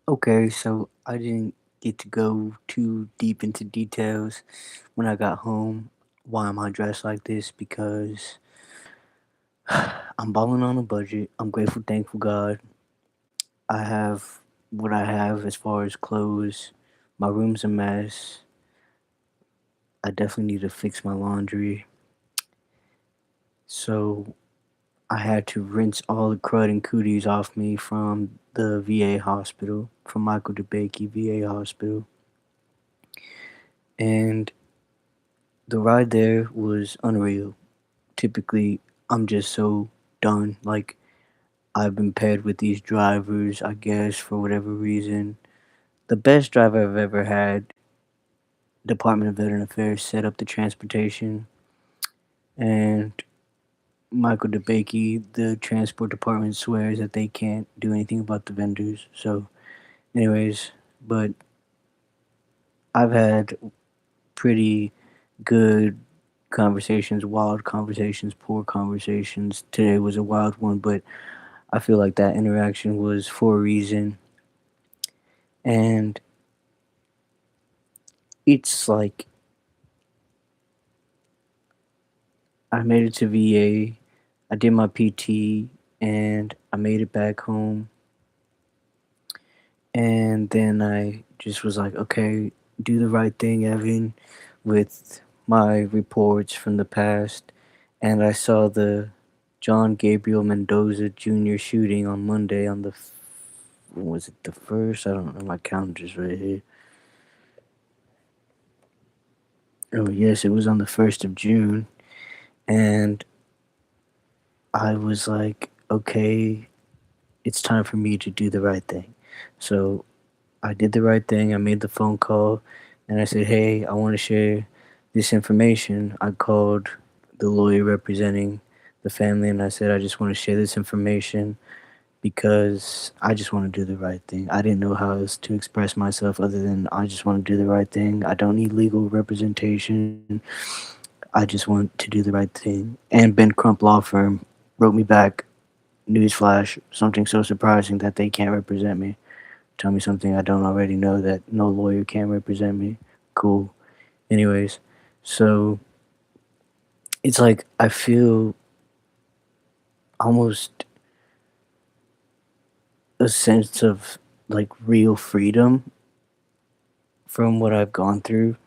Okay, so I didn't get to go too deep into details when I got home. Why am I dressed like this? Because I'm balling on a budget. I'm grateful, thankful God. I have what I have as far as clothes. My room's a mess. I definitely need to fix my laundry. So I had to rinse all the crud and cooties off me from the VA hospital, from Michael DeBakey VA hospital. And the ride there was unreal. Typically, I'm just so done. Like, I've been paired with these drivers, I guess, for whatever reason. The best driver I've ever had, Department of Veteran Affairs set up the transportation, and Michael DeBakey, the transport department, swears that they can't do anything about the vendors. So, anyways, but I've had pretty good conversations, wild conversations, poor conversations. Today was a wild one, but I feel like that interaction was for a reason. And it's like I made it to VA, I did my PT, and I made it back home. And then I just was like, okay, do the right thing, Evan, with my reports from the past. And I saw the John Gabriel Mendoza Jr. shooting on Monday on was it the first? I don't know, my calendar's right here. Oh, yes, it was on the 1st of June. And I was like, okay, it's time for me to do the right thing. So I did the right thing. I made the phone call and I said, hey, I want to share this information. I called the lawyer representing the family and I said, I just want to share this information because I just want to do the right thing. I didn't know how else to express myself other than I just want to do the right thing. I don't need legal representation. I just want to do the right thing. And Ben Crump Law Firm wrote me back, newsflash, something so surprising that they can't represent me. Tell me something I don't already know, that no lawyer can represent me. Cool. Anyways, so it's like I feel almost a sense of like real freedom from what I've gone through,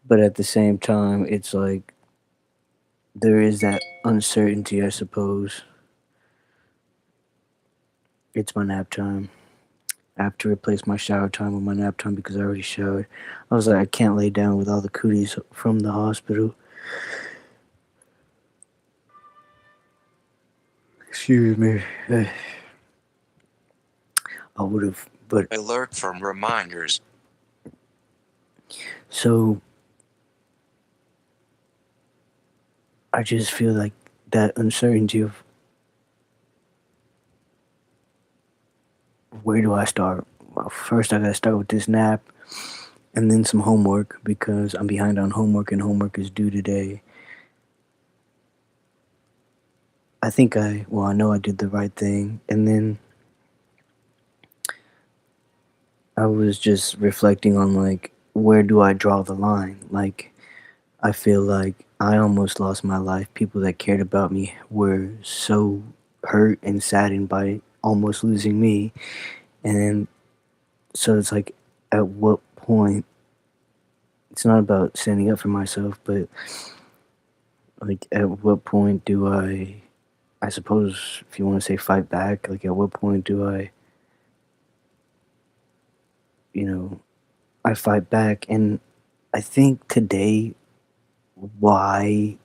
but at the same time, it's like there is that uncertainty, I suppose. It's my nap time. I have to replace my shower time with my nap time because I already showered. I was like, I can't lay down with all the cooties from the hospital. Excuse me. I would have, but Alert from reminders. so I just feel like that uncertainty of where do I start? Well, first I gotta start with this nap and then some homework because I'm behind on homework and homework is due today. I know I did the right thing. And then I was just reflecting on like, where do I draw the line? Like, I feel like I almost lost my life. People that cared about me were so hurt and saddened by almost losing me. And so it's like, at what point, it's not about standing up for myself, but like, at what point do I suppose, if you want to say fight back, like, at what point do you know, I fight back? And I think today, why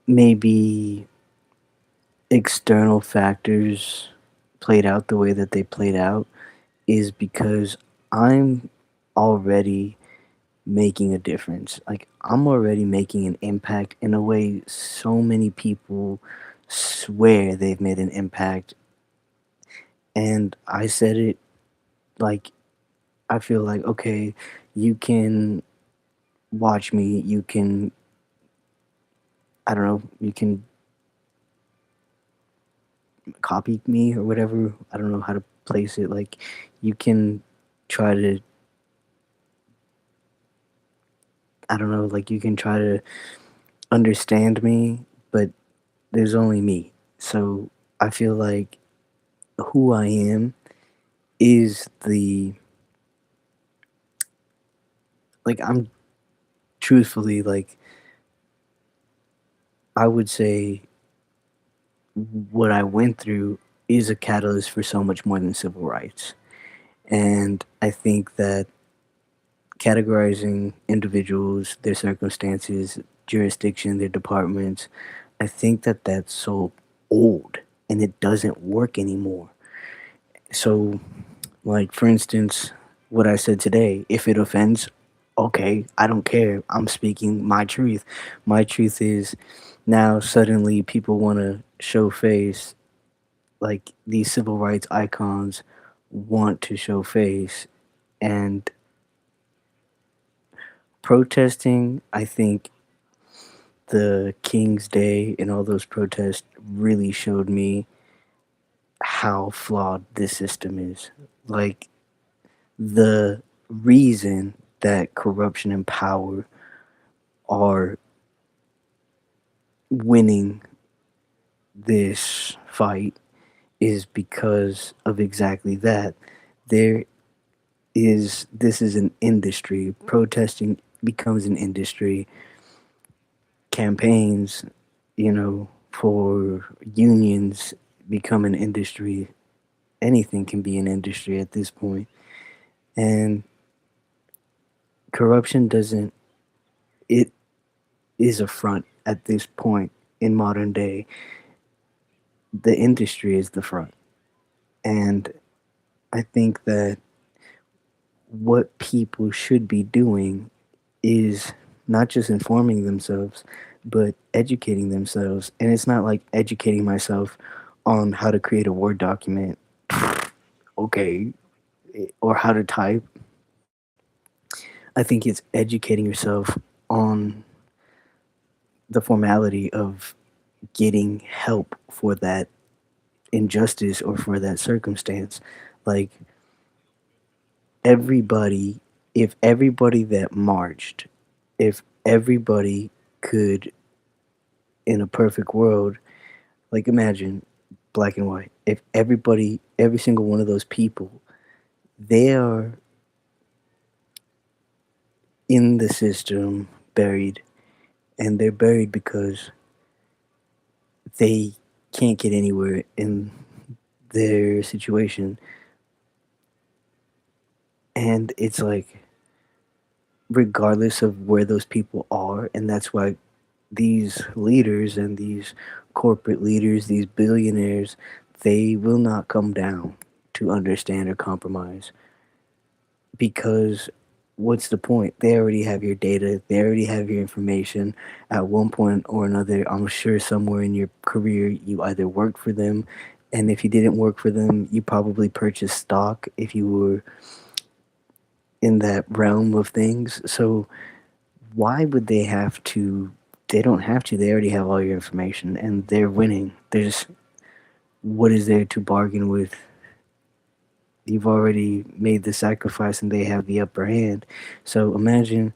maybe external factors played out the way that they played out is because I'm already making a difference. Like, I'm already making an impact in a way so many people swear they've made an impact. And I said it like, I feel like, okay, you can watch me, you can, I don't know, you can copy me or whatever. I don't know how to place it. Like, you can try to, I don't know, like, you can try to understand me, but there's only me. So I feel like who I am is I'm truthfully, like, I would say what I went through is a catalyst for so much more than civil rights. And I think that categorizing individuals, their circumstances, jurisdiction, their departments, I think that that's so old and it doesn't work anymore. So, like, for instance, what I said today, if it offends, okay, I don't care. I'm speaking my truth. My truth is now suddenly people want to show face, like these civil rights icons want to show face. And protesting, I think the King's Day and all those protests really showed me how flawed this system is. Like, the reason that corruption and power are winning this fight is because of exactly that. There this is an industry. Protesting becomes an industry. Campaigns, for unions become an industry. Anything can be an industry at this point. And corruption doesn't, it is a front at this point in modern day. The industry is the front. And I think that what people should be doing is not just informing themselves, but educating themselves. And it's not like educating myself on how to create a Word document, okay, or how to type. I think it's educating yourself on the formality of getting help for that injustice or for that circumstance. Like, everybody, if everybody that marched, if everybody could, in a perfect world, like, imagine black and white, if everybody, every single one of those people, they are in the system buried, and they're buried because they can't get anywhere in their situation. And it's like, regardless of where those people are, and that's why these leaders and these corporate leaders, these billionaires, they will not come down to understand or compromise, because what's the point? They already have your data, they already have your information. At one point or another, I'm sure somewhere in your career, you either worked for them, and if you didn't work for them, you probably purchased stock if you were in that realm of things. So why would they have to? They don't have to. They already have all your information, and they're winning. There's what is there to bargain with? You've already made the sacrifice, and they have the upper hand. So imagine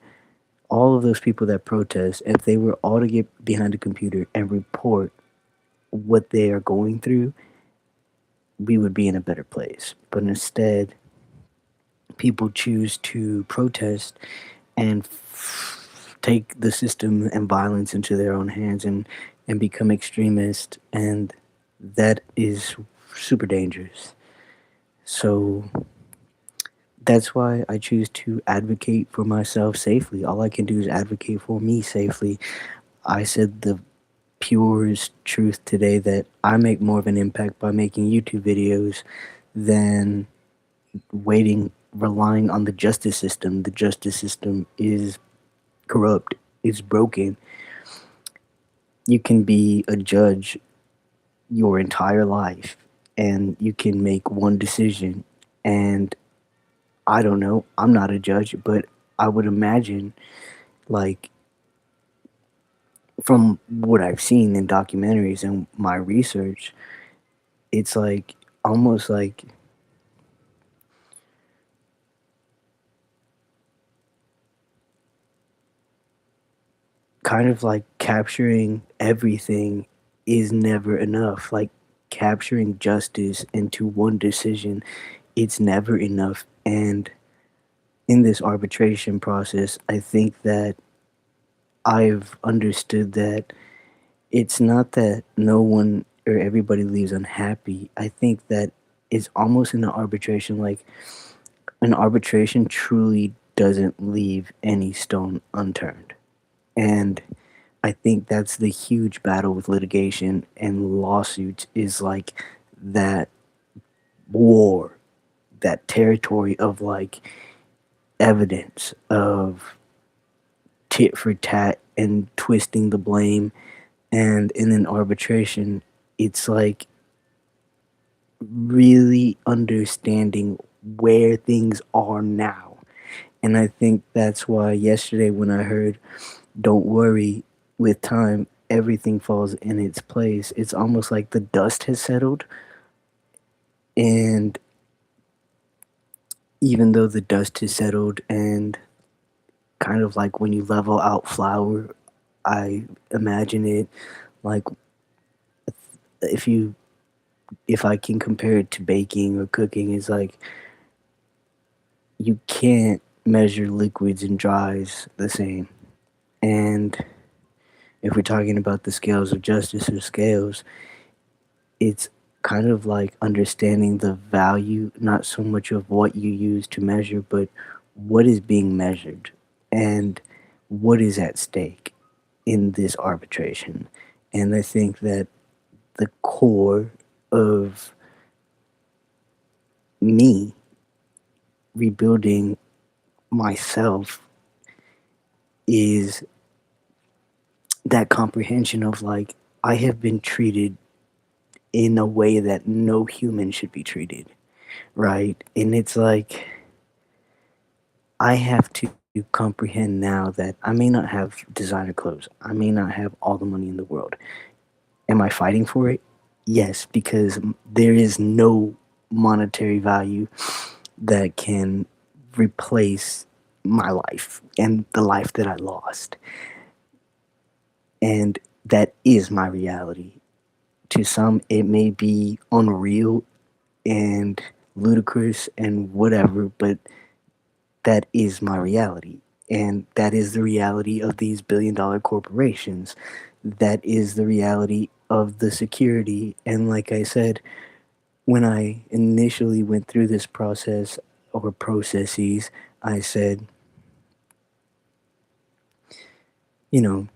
all of those people that protest. If they were all to get behind a computer and report what they are going through, we would be in a better place. But instead, people choose to protest and take the system and violence into their own hands, and become extremist, and that is super dangerous. So that's why I choose to advocate for myself safely. All I can do is advocate for me safely. I said the purest truth today that I make more of an impact by making YouTube videos than relying on the justice system. The justice system is corrupt, it's broken. You can be a judge your entire life, and you can make one decision. And I don't know, I'm not a judge, but I would imagine, like, from what I've seen in documentaries and my research, it's like almost like kind of like capturing everything is never enough. Like capturing justice into one decision, it's never enough. And in this arbitration process, I think that I've understood that it's not that no one or everybody leaves unhappy. I think that it's almost in an arbitration, like an arbitration truly doesn't leave any stone unturned. And I think that's the huge battle with litigation and lawsuits is like that war, that territory of like evidence of tit for tat and twisting the blame. And in an arbitration, it's like really understanding where things are now. And I think that's why yesterday when I heard, don't worry, with time, everything falls in its place, it's almost like the dust has settled. And even though the dust has settled, and kind of like when you level out flour, I imagine it like if you if I can compare it to baking or cooking, it's like you can't measure liquids and dries the same. And if we're talking about the scales of justice or scales, it's kind of like understanding the value, not so much of what you use to measure, but what is being measured and what is at stake in this arbitration. And I think that the core of me rebuilding myself is that comprehension of like, I have been treated in a way that no human should be treated, right? And it's like, I have to comprehend now that I may not have designer clothes, I may not have all the money in the world. Am I fighting for it? Yes, because there is no monetary value that can replace my life and the life that I lost. And that is my reality. To some, it may be unreal and ludicrous and whatever, but that is my reality. And that is the reality of these billion-dollar corporations. That is the reality of the security. And like I said, when I initially went through this process or processes, I said, you know,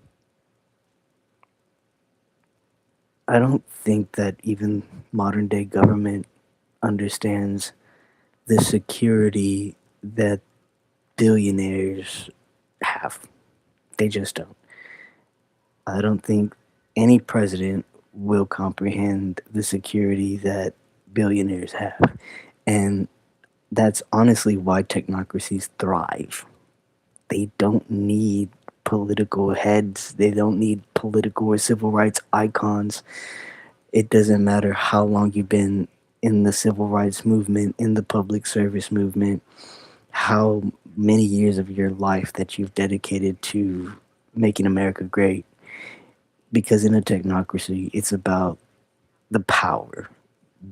I don't think that even modern day government understands the security that billionaires have. They just don't. I don't think any president will comprehend the security that billionaires have. And that's honestly why technocracies thrive. They don't need political heads, they don't need political or civil rights icons. It doesn't matter how long you've been in the civil rights movement, in the public service movement, how many years of your life that you've dedicated to making America great. Because in a technocracy, it's about the power,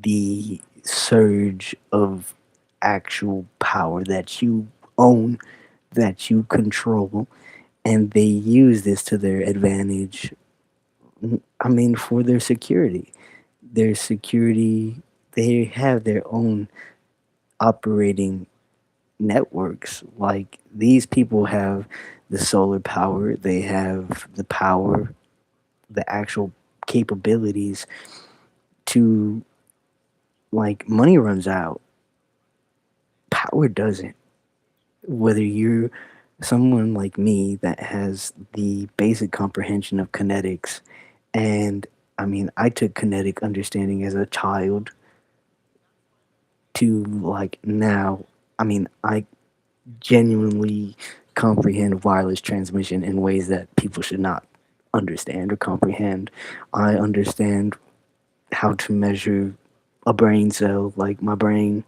the surge of actual power that you own, that you control, and they use this to their advantage. I mean, for their security. Their security, they have their own operating networks. Like these people have the solar power, they have the power, the actual capabilities to, like, money runs out, power doesn't. Whether you're someone like me that has the basic comprehension of kinetics, and I mean, I took kinetic understanding as a child to like now, I mean, I genuinely comprehend wireless transmission in ways that people should not understand or comprehend. I understand how to measure a brain cell, like my brain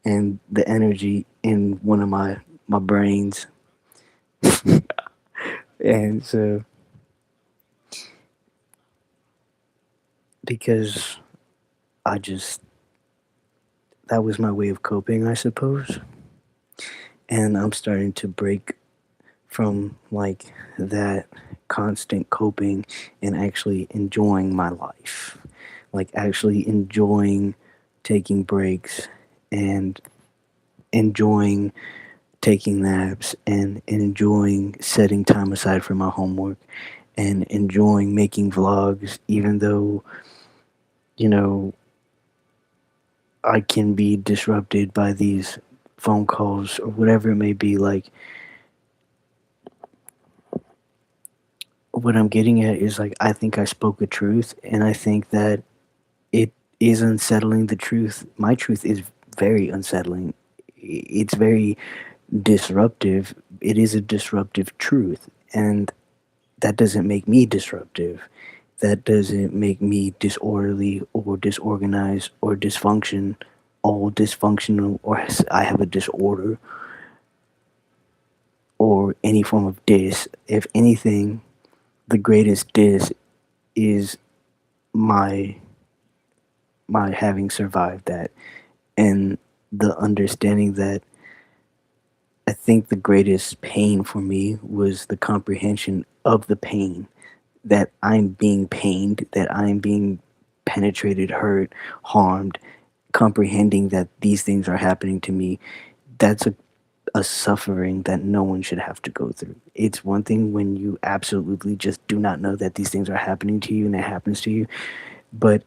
and the energy in one of my brains. And so because I just that was my way of coping, I suppose. And I'm starting to break from like that constant coping and actually enjoying my life. Like actually enjoying taking breaks and enjoying taking naps and enjoying setting time aside for my homework and enjoying making vlogs even though, you know, I can be disrupted by these phone calls or whatever it may be. Like, what I'm getting at is like, I think I spoke a truth, and I think that it is unsettling. The truth, my truth is very unsettling. It's very disruptive. It is a disruptive truth, and that doesn't make me disruptive. That doesn't make me disorderly or disorganized or dysfunction, all dysfunctional, or I have a disorder or any form of dis. If anything, the greatest dis is my my having survived that, and the understanding that I think the greatest pain for me was the comprehension of the pain, that I'm being pained, that I'm being penetrated, hurt, harmed, comprehending that these things are happening to me. That's a suffering that no one should have to go through. It's one thing when you absolutely just do not know that these things are happening to you and it happens to you, but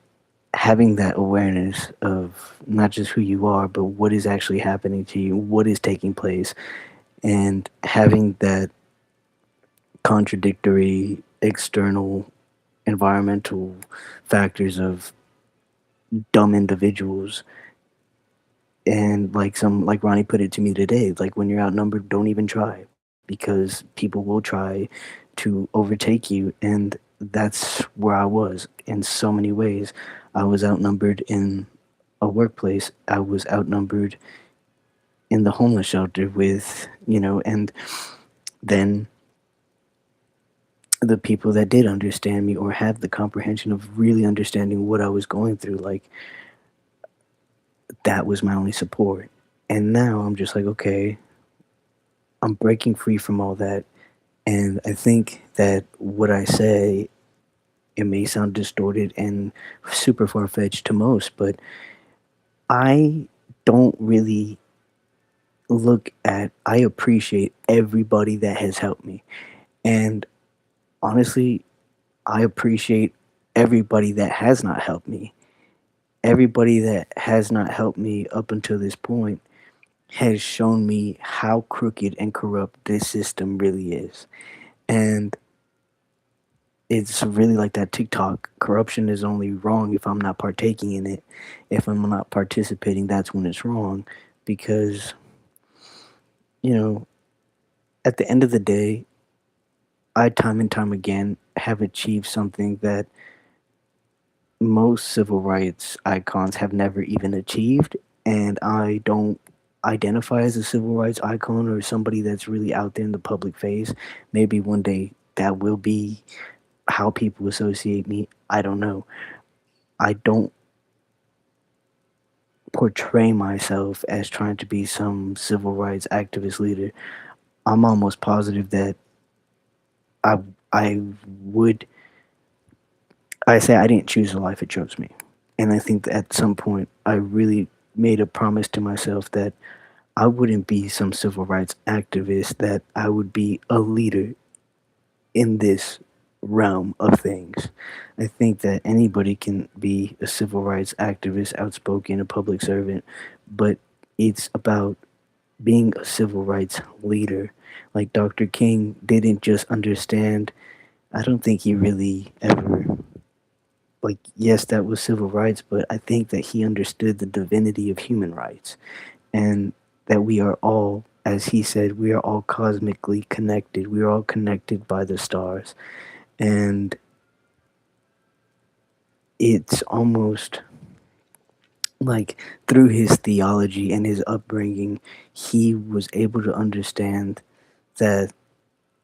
having that awareness of not just who you are, but what is actually happening to you, what is taking place, and having that contradictory external environmental factors of dumb individuals. And like some, like Ronnie put it to me today, like when you're outnumbered, don't even try, because people will try to overtake you. And that's where I was in so many ways. I was outnumbered in a workplace. I was outnumbered in the homeless shelter with, and then the people that did understand me or had the comprehension of really understanding what I was going through, like that was my only support. And now I'm just like, okay, I'm breaking free from all that. And I think that what I say, it may sound distorted and super far fetched to most, but I don't really I appreciate everybody that has helped me. And honestly, I appreciate everybody that has not helped me. Everybody that has not helped me up until this point has shown me how crooked and corrupt this system really is. And it's really like that TikTok. Corruption is only wrong if I'm not partaking in it. If I'm not participating, that's when it's wrong. Because, you know, at the end of the day, I time and time again have achieved something that most civil rights icons have never even achieved. And I don't identify as a civil rights icon or somebody that's really out there in the public face. Maybe one day that will be how people associate me. I don't know. I don't portray myself as trying to be some civil rights activist leader. I'm almost positive that I I would I say I didn't choose the life it chose me. And I think that at some point I really made a promise to myself that I wouldn't be some civil rights activist, that I would be a leader in this realm of things. I think that anybody can be a civil rights activist, outspoken, a public servant, but it's about being a civil rights leader. Like Dr. King didn't just understand, I don't think he really ever, like, yes, that was civil rights, but I think that he understood the divinity of human rights and that we are all, as he said, we are all cosmically connected. We are all connected by the stars. And it's almost like through his theology and his upbringing, he was able to understand that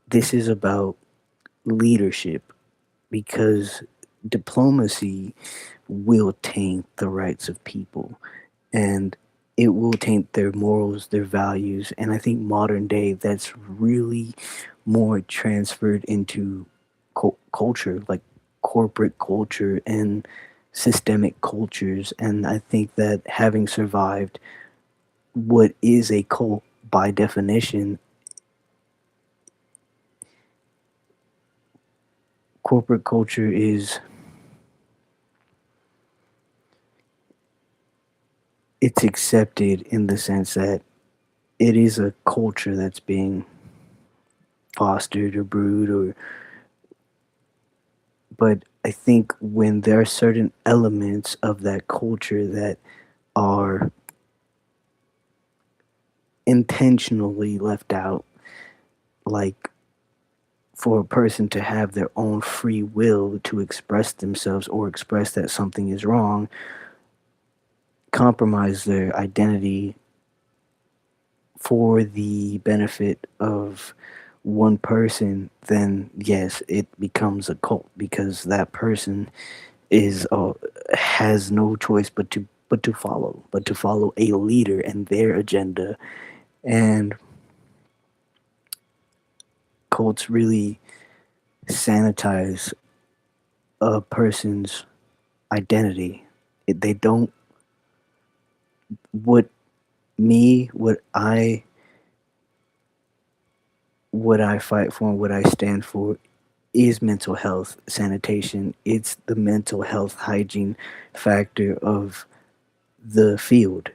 this is about leadership, because diplomacy will taint the rights of people, and it will taint their morals, their values. And I think modern day that's really more transferred into culture, like corporate culture and systemic cultures. And I think that having survived what is a cult by definition, corporate culture is, it's accepted in the sense that it is a culture that's being fostered or brewed, or but I think when there are certain elements of that culture that are intentionally left out, like for a person to have their own free will to express themselves or express that something is wrong, compromise their identity for the benefit of one person, then yes, it becomes a cult, because that person is has no choice but to follow a leader and their agenda. And cults really sanitize a person's identity. They don't, what me what I fight for and what I stand for is mental health sanitation. It's the mental health hygiene factor of the field,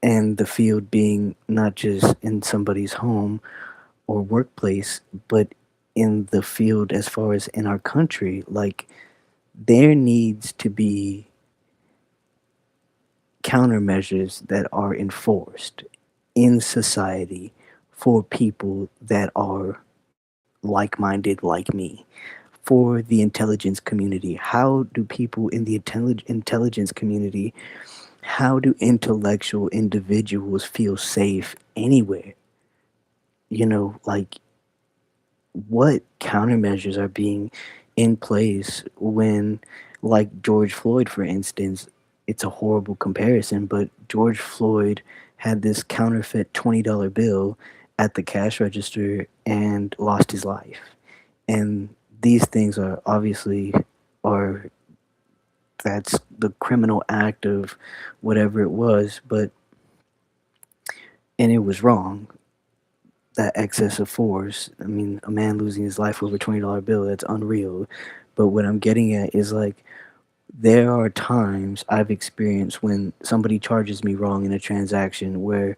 and the field being not just in somebody's home or workplace, but in the field as far as in our country. Like, there needs to be countermeasures that are enforced in society for people that are like minded like me, for the intelligence community. How do people in the intelligence community, how do intellectual individuals feel safe anywhere? Like, what countermeasures are being in place when, like George Floyd, for instance, it's a horrible comparison, but George Floyd had this counterfeit $20 bill at the cash register and lost his life. And these things are obviously, are that's the criminal act of whatever it was, but and it was wrong, that excess of force. I mean, a man losing his life over $20 bill, that's unreal. But what I'm getting at is, like, there are times I've experienced when somebody charges me wrong in a transaction where,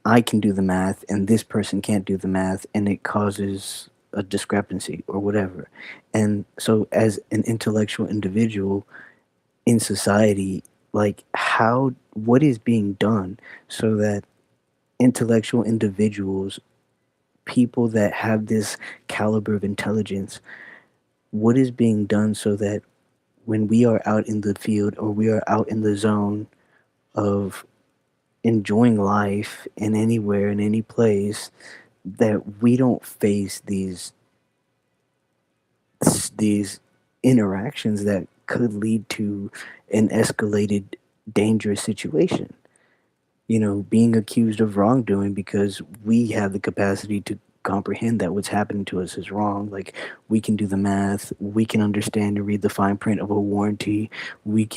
I can do the math and this person can't do the math, and it causes a discrepancy or whatever. And so, as an intellectual individual in society, like, what is being done so that intellectual individuals, people that have this caliber of intelligence, what is being done so that when we are out in the field or we are out in the zone of enjoying life in anywhere, in any place, that we don't face these interactions that could lead to an escalated dangerous situation, being accused of wrongdoing because we have the capacity to comprehend that what's happening to us is wrong. Like, we can do the math, we can understand and read the fine print of a warranty, we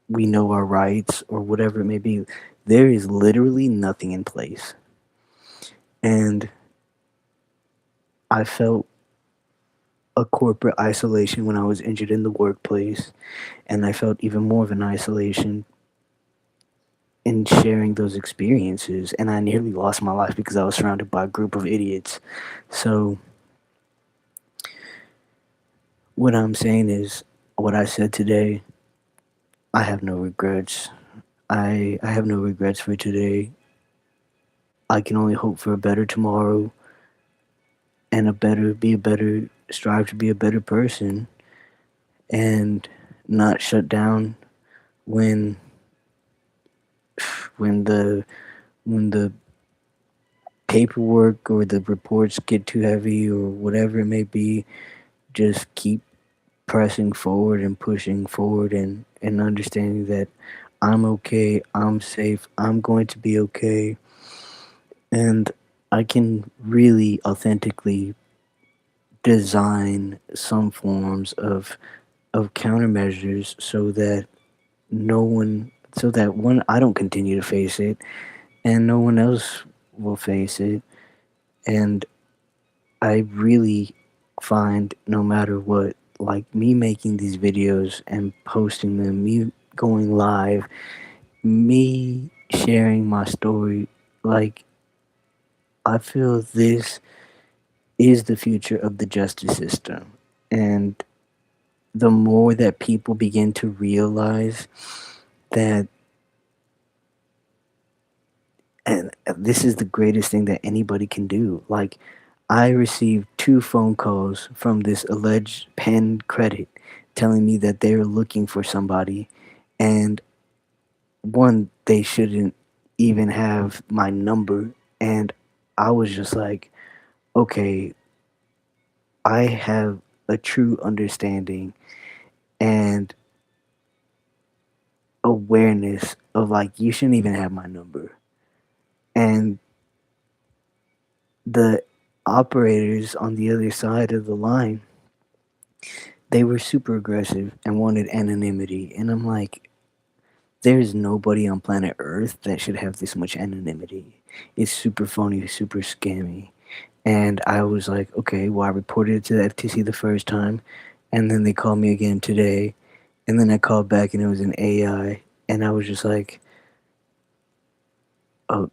know our rights or whatever it may be. There is literally nothing in place. And I felt a corporate isolation when I was injured in the workplace, and I felt even more of an isolation in sharing those experiences, and I nearly lost my life because I was surrounded by a group of idiots. So what I'm saying is, what I said today, I have no regrets. I have no regrets for today. I can only hope for a better tomorrow, and strive to be a better person, and not shut down when when the when the paperwork or the reports get too heavy or whatever it may be, just keep pressing forward and pushing forward and understanding that I'm okay, I'm safe, I'm going to be okay, and I can really authentically design some forms of countermeasures so that so that one, I don't continue to face it, and no one else will face it. And I really find no matter what, like me making these videos and posting them, me going live, me sharing my story, like I feel this is the future of the justice system. And the more that people begin to realize that, and this is the greatest thing that anybody can do. Like, I received 2 phone calls from this alleged Penn Credit telling me that they're looking for somebody, and one, they shouldn't even have my number. And I was just like, okay, I have a true understanding and awareness of like, you shouldn't even have my number. And the operators on the other side of the line, they were super aggressive and wanted anonymity. And I'm like, there's nobody on planet Earth that should have this much anonymity. It's super phony, super scammy. And I was like, okay, well, I reported it to the FTC the first time, and then they called me again today, and then I called back and it was an AI, and I was just like, oh,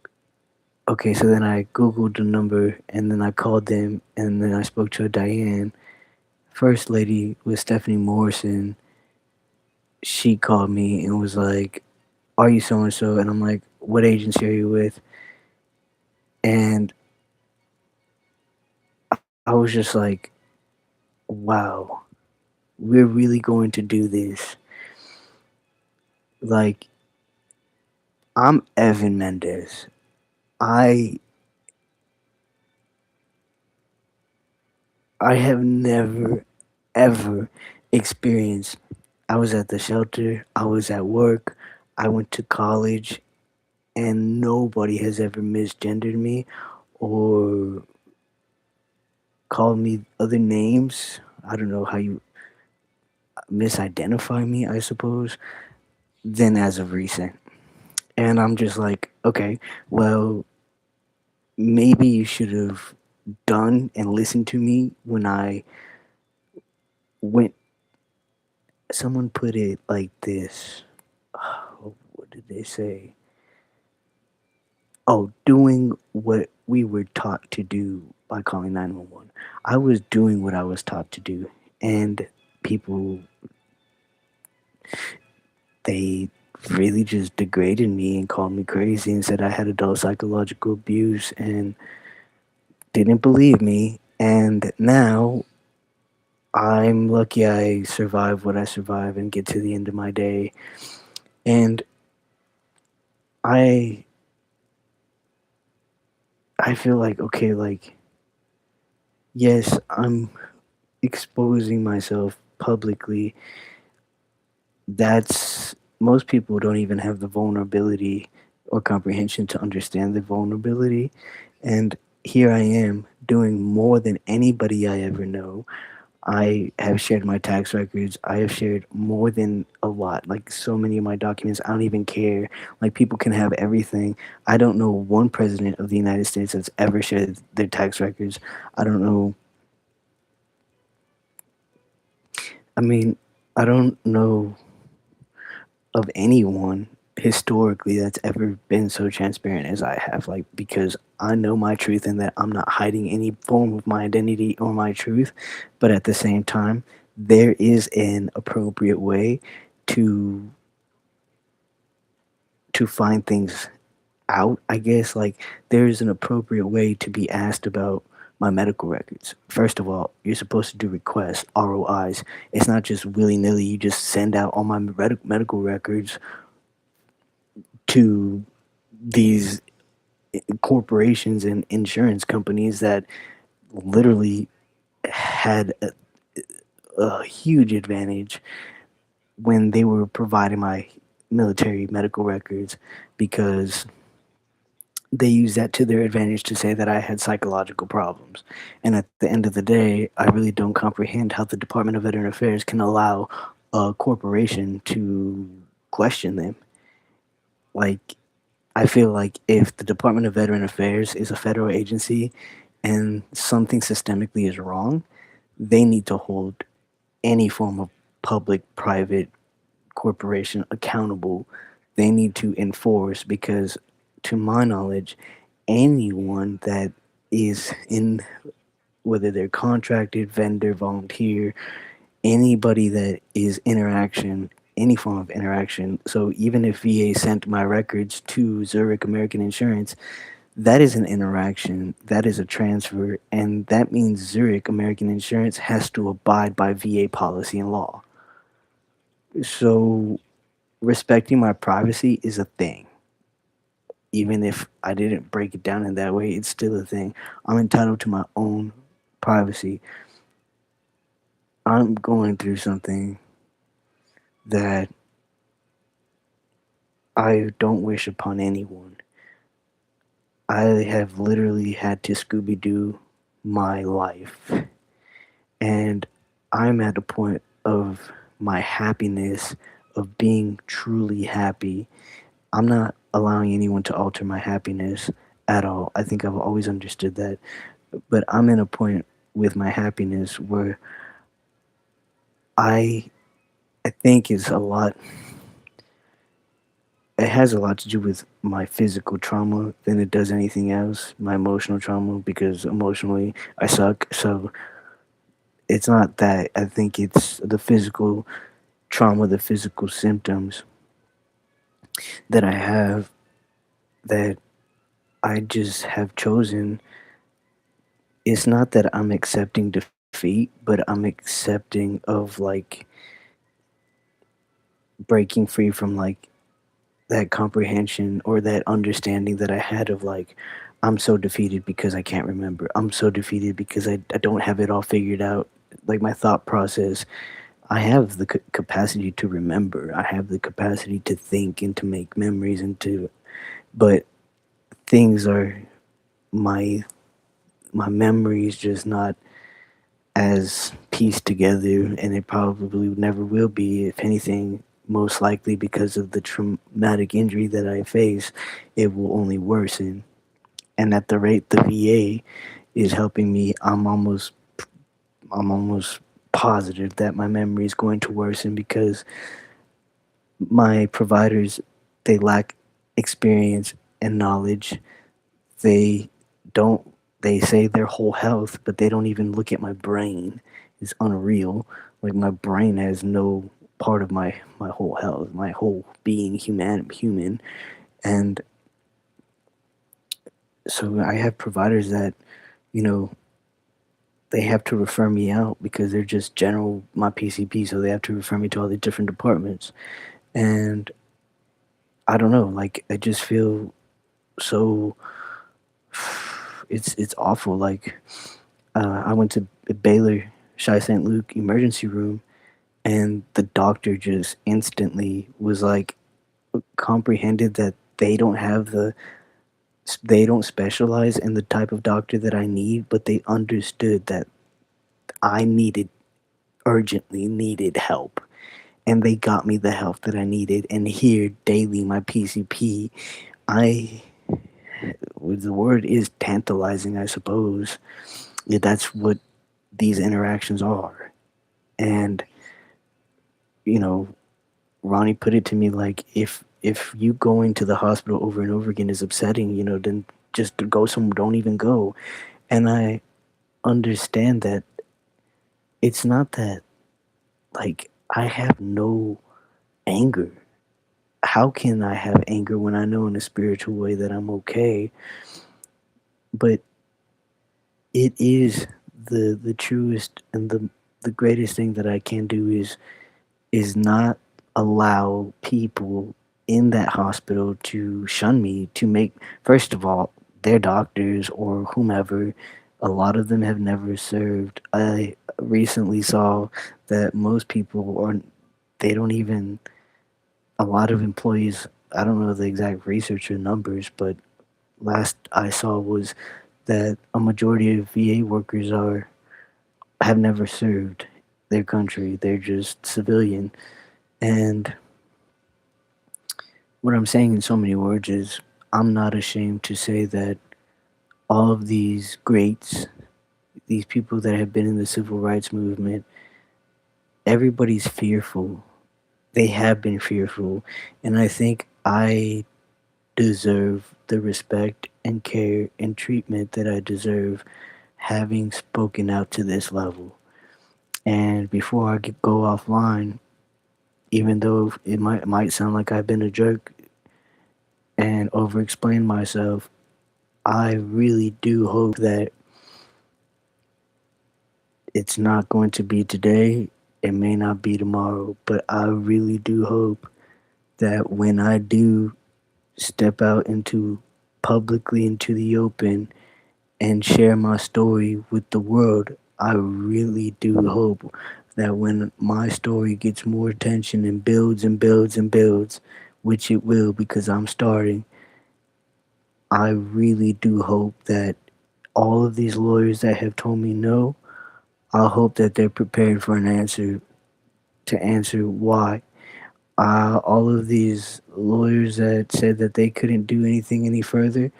okay. So then I Googled the number, and then I called them, and then I spoke to a Diane. First lady was Stephanie Morrison. She called me and was like, are you so and so? And I'm like, what agency are you with? And I was just like, wow, we're really going to do this. Like, I'm Evan Mendez. I I have never ever experienced. I was at the shelter, I was at work, I went to college, and nobody has ever misgendered me or called me other names. I don't know how you misidentify me, I suppose, than as of recent. And I'm just like, okay, well, maybe you should have done and listened to me when I went. Someone put it like this. Oh, what did they say? Oh, doing what we were taught to do by calling 911. I was doing what I was taught to do. And people, they really just degraded me and called me crazy and said I had adult psychological abuse and didn't believe me. And now I'm lucky I survived what I survived and get to the end of my day. And I I feel like, okay, like, yes, I'm exposing myself publicly. That's Most people don't even have the vulnerability or comprehension to understand the vulnerability. And here I am doing more than anybody I ever know. I have shared my tax records. I have shared more than a lot, like so many of my documents. I don't even care. Like, people can have everything. I don't know one president of the United States that's ever shared their tax records. I don't know. I mean, I don't know of anyone historically that's ever been so transparent as I have. Like, because I know my truth and that I'm not hiding any form of my identity or my truth, but at the same time, there is an appropriate way to find things out, I guess. Like, there's an appropriate way to be asked about my medical records. First of all, you're supposed to do requests, ROIs. It's not just willy nilly. You just send out all my medical records to these corporations and insurance companies that literally had a huge advantage when they were providing my military medical records because they used that to their advantage to say that I had psychological problems. And at the end of the day, I really don't comprehend how the Department of Veteran Affairs can allow a corporation to question them. Like, I feel like if the Department of Veteran Affairs is a federal agency and something systemically is wrong, they need to hold any form of public private corporation accountable. They need to enforce because, to my knowledge, anyone that is in, whether they're contracted, vendor, volunteer, anybody that is interaction, any form of interaction. So even if VA sent my records to Zurich American Insurance, that is an interaction, that is a transfer, and that means Zurich American Insurance has to abide by VA policy and law. So respecting my privacy is a thing. Even if I didn't break it down in that way, it's still a thing. I'm entitled to my own privacy. I'm going through something that I don't wish upon anyone. I have literally had to Scooby Doo my life. And I'm at a point of my happiness, of being truly happy. I'm not allowing anyone to alter my happiness at all. I think I've always understood that. But I'm in a point with my happiness where I I think it's a lot it has a lot to do with my physical trauma than it does anything else. My emotional trauma because emotionally I suck. So it's not that. I think it's the physical trauma, the physical symptoms that I have that I just have chosen. It's not that I'm accepting defeat, but I'm accepting of like breaking free from like that comprehension or that understanding that I had of like, I'm so defeated because I can't remember. I'm so defeated because I don't have it all figured out. Like my thought process, I have the capacity to remember. I have the capacity to think and to make memories and to, but things are my my memory is just not as pieced together, and it probably never will be. If anything, most likely because of the traumatic injury that I face, it will only worsen. And at the rate the VA is helping me, I'm almost positive that my memory is going to worsen because my providers, they lack experience and knowledge. They don't they say their whole health, but they don't even look at my brain. It's unreal. Like my brain has no part of my whole health, my whole being human. And so I have providers that, you know, they have to refer me out because they're just general my PCP, so they have to refer me to all the different departments. And I don't know, like I just feel so it's awful. Like I went to Baylor Chi St. Luke emergency room, and the doctor just instantly was like comprehended that they don't specialize in the type of doctor that I need, but they understood that I needed urgently needed help, and they got me the help that I needed. And here daily, my PCP, I the word is tantalizing, I suppose. Yeah, that's what these interactions are. And you know, Ronnie put it to me like if you going to the hospital over and over again is upsetting, then just to go somewhere, don't even go. And I understand that it's not that like I have no anger. How can I have anger when I know in a spiritual way that I'm okay? But it is the truest and the greatest thing that I can do is not allow people in that hospital to shun me, to make, first of all, their doctors or whomever, a lot of them have never served. I recently saw that most people are, they don't even, a lot of employees, I don't know the exact research or numbers, but last I saw was that a majority of VA workers are have never served their country. They're just civilian. And what I'm saying in so many words is I'm not ashamed to say that all of these greats, these people that have been in the civil rights movement, everybody's fearful. They have been fearful. And I think I deserve the respect and care and treatment that I deserve having spoken out to this level. And before I go offline, even though it might sound like I've been a jerk and over explain myself, I really do hope that it's not going to be today. It may not be tomorrow, but I really do hope that when I do step out into publicly into the open and share my story with the world, I really do hope that when my story gets more attention and builds and builds and builds, which it will because I'm starting, I really do hope that all of these lawyers that have told me no, I hope that they're prepared for an answer to answer why. All of these lawyers that said that they couldn't do anything any further,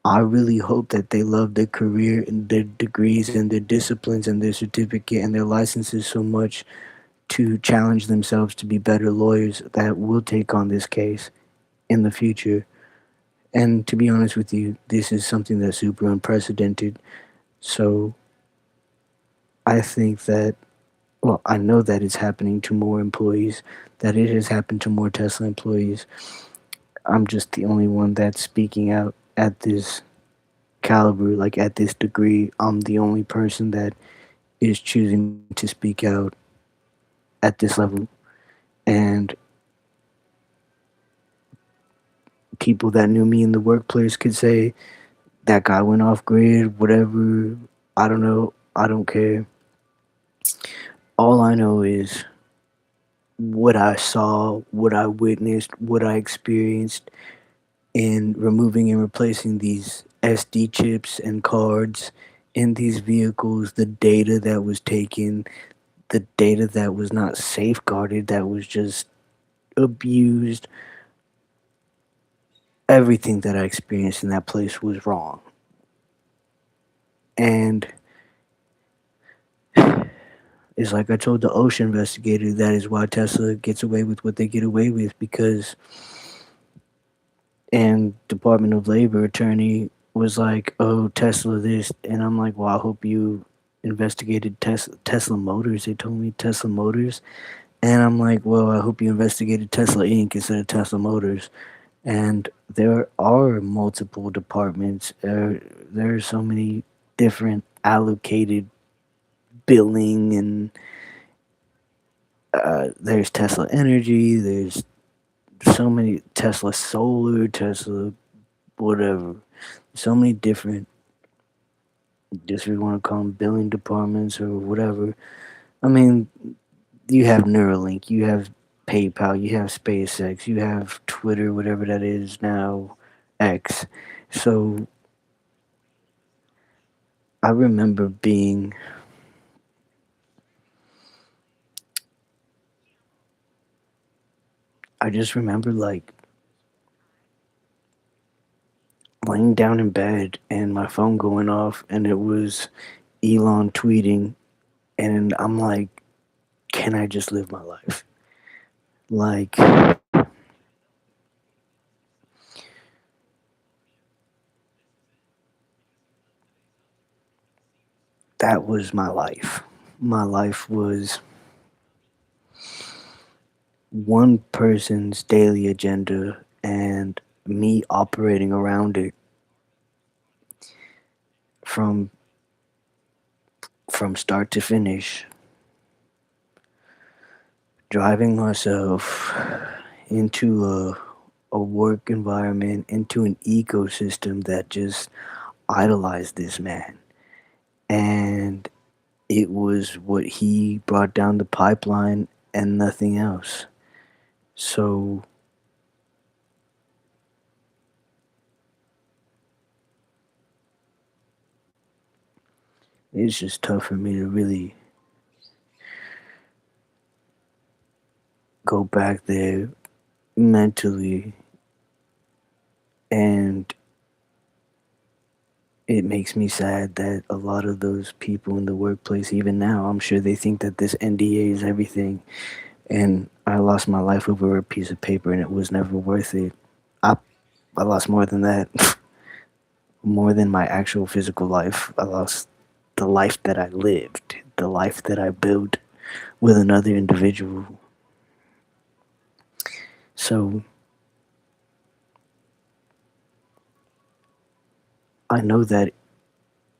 I really hope that they love their career and their degrees and their disciplines and their certificate and their licenses so much to challenge themselves to be better lawyers that will take on this case in the future. And to be honest with you, this is something that's super unprecedented. So I think that, well, I know that it's happening to more employees, that it has happened to more Tesla employees. I'm just the only one that's speaking out at this caliber, like at this degree. I'm the only person that is choosing to speak out at this level. And people that knew me in the workplace could say that guy went off grid, whatever. I don't know. I don't care. All I know is what I saw, what I witnessed, what I experienced in removing and replacing these SD chips and cards in these vehicles, the data that was taken, the data that was not safeguarded, that was just abused. Everything that I experienced in that place was wrong. And it's like I told the OSHA investigator, that is why Tesla gets away with what they get away with, because, and Department of Labor attorney was like, oh, Tesla this. And I'm like, well, I hope you investigated Tesla Motors. They told me Tesla Motors. And I'm like, well, I hope you investigated Tesla Inc. instead of Tesla Motors. And there are multiple departments. There are so many different allocated billing, and there's Tesla Energy. There's so many Tesla Solar, Tesla whatever. So many different, just if you want to call them billing departments or whatever. I mean, you have Neuralink, you have PayPal, you have SpaceX, you have Twitter, whatever that is now, X. So I remember being I just remember like laying down in bed and my phone going off and it was Elon tweeting, and I'm like, can I just live my life? Like, that was my life. My life was one person's daily agenda and me operating around it from from start to finish, driving myself into a work environment, into an ecosystem that just idolized this man. And it was what he brought down the pipeline and nothing else. So it's just tough for me to really go back there mentally, and it makes me sad that a lot of those people in the workplace, even now, I'm sure they think that this NDA is everything, and I lost my life over a piece of paper and it was never worth it. I, I lost more than that. More than my actual physical life. I lost the life that I lived, the life that I built with another individual. So I know that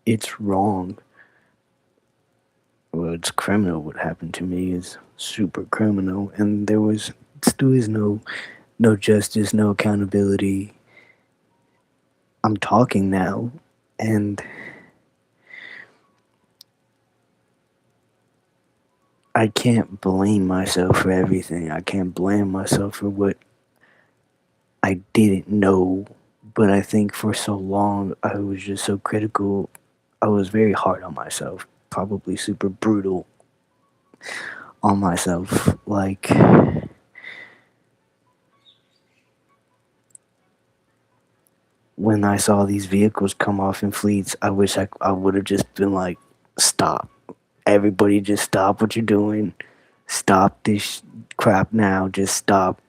it's wrong. Well, it's criminal. What happened to me is super criminal, and there was still is no justice, no accountability. I'm talking now, and I can't blame myself for everything. I can't blame myself for what I didn't know. But I think for so long I was just so critical. I was very hard on myself, probably super brutal on myself. Like, when I saw these vehicles come off in fleets, I wish I would have just been like, stop. Everybody just stop what you're doing. Stop this crap now. Just stop.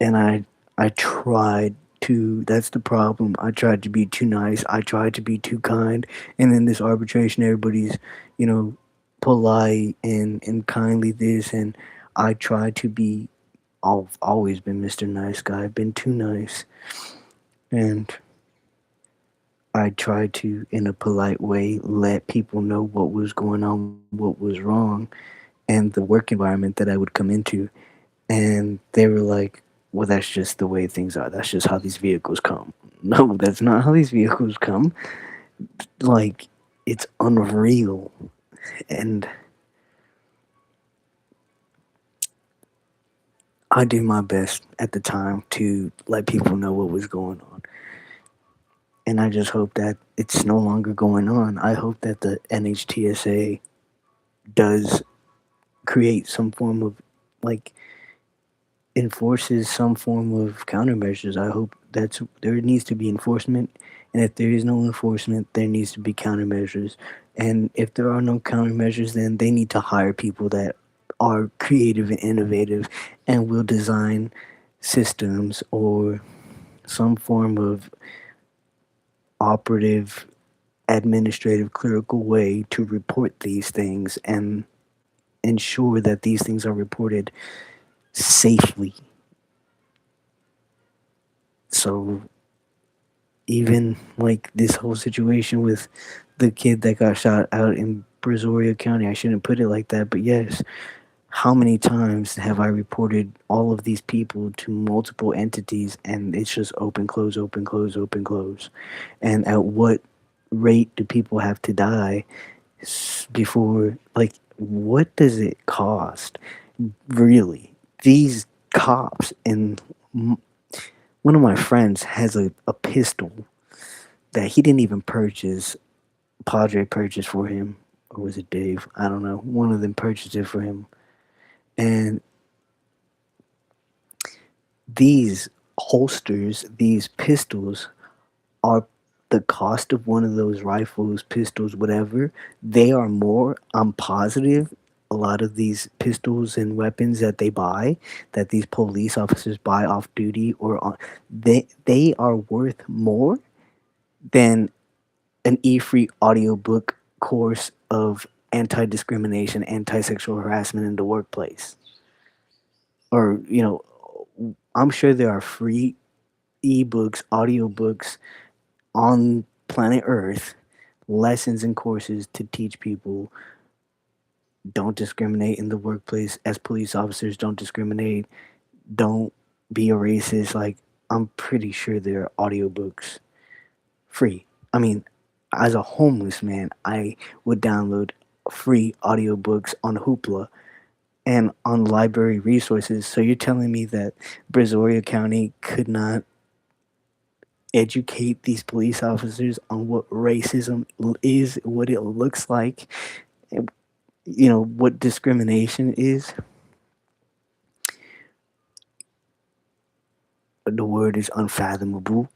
And I tried to, that's the problem. I tried to be too nice. I tried to be too kind. And in this arbitration, everybody's, you know, polite and kindly this. And I tried to be, I've always been Mr. Nice Guy. I've been too nice. And I tried to, in a polite way, let people know what was going on, what was wrong, and the work environment that I would come into. And they were like, well, that's just the way things are. That's just how these vehicles come. No, that's not how these vehicles come. Like, it's unreal. And I did my best at the time to let people know what was going on. And I just hope that it's no longer going on. I hope that the NHTSA does create some form of, like, enforces some form of countermeasures. I hope that's there needs to be enforcement, and if there is no enforcement, there needs to be countermeasures. And if there are no countermeasures, then they need to hire people that are creative and innovative and will design systems or some form of operative administrative clerical way to report these things and ensure that these things are reported safely. So even like this whole situation with the kid that got shot out in Brazoria County, I shouldn't put it like that, but yes, how many times have I reported all of these people to multiple entities and it's just open, close, open, close, open, close? And at what rate do people have to die before, like, what does it cost? Really? These cops, and one of my friends has a pistol that he didn't even purchase. Padre purchased for him, or was it Dave? I don't know. One of them purchased it for him, and these holsters, these pistols, are the cost of one of those rifles, pistols, whatever. They are more. I'm positive. A lot of these pistols and weapons that they buy, that these police officers buy off duty or on, they are worth more than an e-free audiobook course of anti-discrimination, anti-sexual harassment in the workplace. Or, I'm sure there are free ebooks, audiobooks on planet Earth lessons and courses to teach people don't discriminate in the workplace as police officers, don't discriminate, don't be a racist. Like, I'm pretty sure there are audiobooks free. I mean, as a homeless man, I would download free audiobooks on Hoopla and on library resources. So you're telling me that Brazoria County could not educate these police officers on what racism is, what it looks like, what discrimination is? The word is unfathomable.